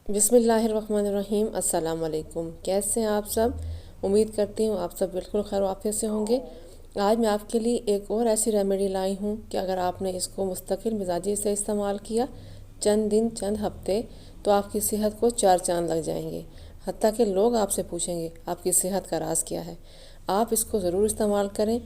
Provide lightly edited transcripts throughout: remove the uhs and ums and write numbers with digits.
बिस्मिल्लाहिर्रहमानिर्रहीम। अस्सलाम वालेकुम। कैसे हैं आप सब? उम्मीद करती हूँ आप सब बिल्कुल खैर आफियत से होंगे। आज मैं आपके लिए एक और ऐसी रेमेडी लाई हूँ कि अगर आपने इसको मुस्तकिल मिजाजी से इस्तेमाल किया चंद दिन चंद हफ्ते तो आपकी सेहत को चार चांद लग जाएंगे। हत्ता कि लोग आपसे पूछेंगे आपकी सेहत का राज क्या है। आप इसको ज़रूर इस्तेमाल करें।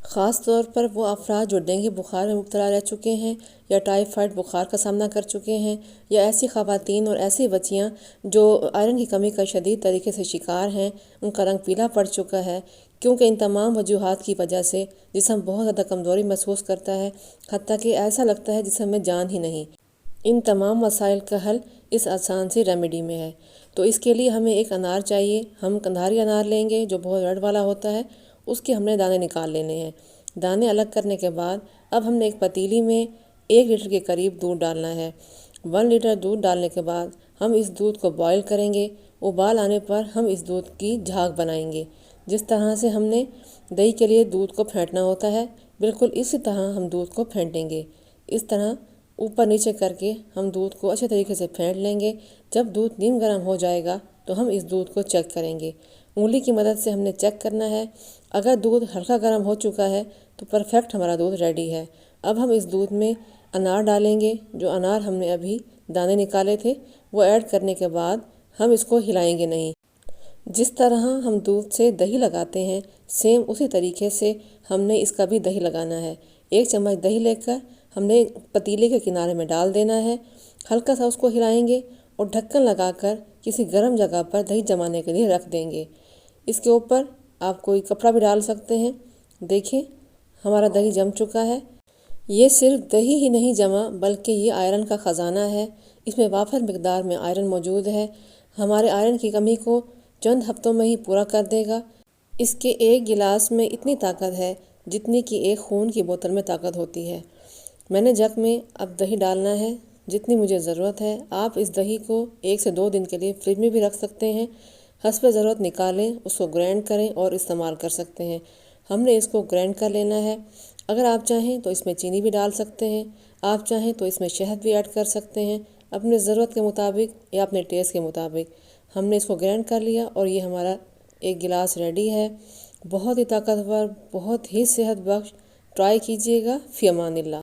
ख़ास तौर पर वो अफराद जो डेंगू बुखार में मुब्तला रह चुके हैं या टाइफाइड बुखार का सामना कर चुके हैं या ऐसी ख़वातीन और ऐसी बच्चियाँ जो आयरन की कमी का शदीद तरीके से शिकार हैं, उनका रंग पीला पड़ चुका है क्योंकि इन तमाम वजूहात की वजह से जिस्म बहुत ज़्यादा कमज़ोरी महसूस करता है, हत्ता कि ऐसा लगता है जिस्म में जान ही नहीं। इन तमाम मसाइल का हल इस आसान सी रेमेडी में है। तो इसके लिए हमें एक अनार चाहिए। हम कंधारी अनार लेंगे जो बहुत रड वाला होता है। उसके हमने दाने निकाल लेने हैं। दाने अलग करने के बाद अब हमने एक पतीली में 1 लीटर के करीब दूध डालना है। 1 लीटर दूध डालने के बाद हम इस दूध को बॉईल करेंगे। उबाल आने पर हम इस दूध की झाग बनाएंगे। जिस तरह से हमने दही के लिए दूध को फेंटना होता है, बिल्कुल इसी तरह हम दूध को फेंटेंगे। इस तरह ऊपर नीचे करके हम दूध को अच्छे तरीके से फेंट लेंगे। जब दूध नीम गर्म हो जाएगा तो हम इस दूध को चेक करेंगे। उंगली की मदद से हमने चेक करना है। अगर दूध हल्का गर्म हो चुका है तो परफेक्ट हमारा दूध रेडी है। अब हम इस दूध में अनार डालेंगे। जो अनार हमने अभी दाने निकाले थे वो ऐड करने के बाद हम इसको हिलाएंगे नहीं। जिस तरह हम दूध से दही लगाते हैं सेम उसी तरीके से हमने इसका भी दही लगाना है। 1 चम्मच दही लेकर हमने पतीले के किनारे में डाल देना है। हल्का सा उसको हिलाएंगे और ढक्कन लगाकर किसी गर्म जगह पर दही जमाने के लिए रख देंगे। इसके ऊपर आप कोई कपड़ा भी डाल सकते हैं। देखिए हमारा दही जम चुका है। ये सिर्फ दही ही नहीं जमा बल्कि ये आयरन का ख़जाना है। इसमें वाफर मिकदार में आयरन मौजूद है। हमारे आयरन की कमी को चंद हफ्तों में ही पूरा कर देगा। इसके एक गिलास में इतनी ताकत है जितनी कि एक खून की बोतल में ताकत होती है। मैंने जग में अब दही डालना है जितनी मुझे ज़रूरत है। आप इस दही को 1 से 2 दिन के लिए फ्रिज में भी रख सकते हैं। हस्ब ज़रूरत निकालें, उसको ग्राइंड करें और इस्तेमाल कर सकते हैं। हमने इसको ग्राइंड कर लेना है। अगर आप चाहें तो इसमें चीनी भी डाल सकते हैं। आप चाहें तो इसमें शहद भी ऐड कर सकते हैं अपने ज़रूरत के मुताबिक या अपने टेस्ट के मुताबिक। हमने इसको ग्राइंड कर लिया और ये हमारा 1 गिलास रेडी है। बहुत ही ताकतवर, बहुत ही सेहत बख्श। ट्राई कीजिएगा। फ़ी अमानिल्लाह।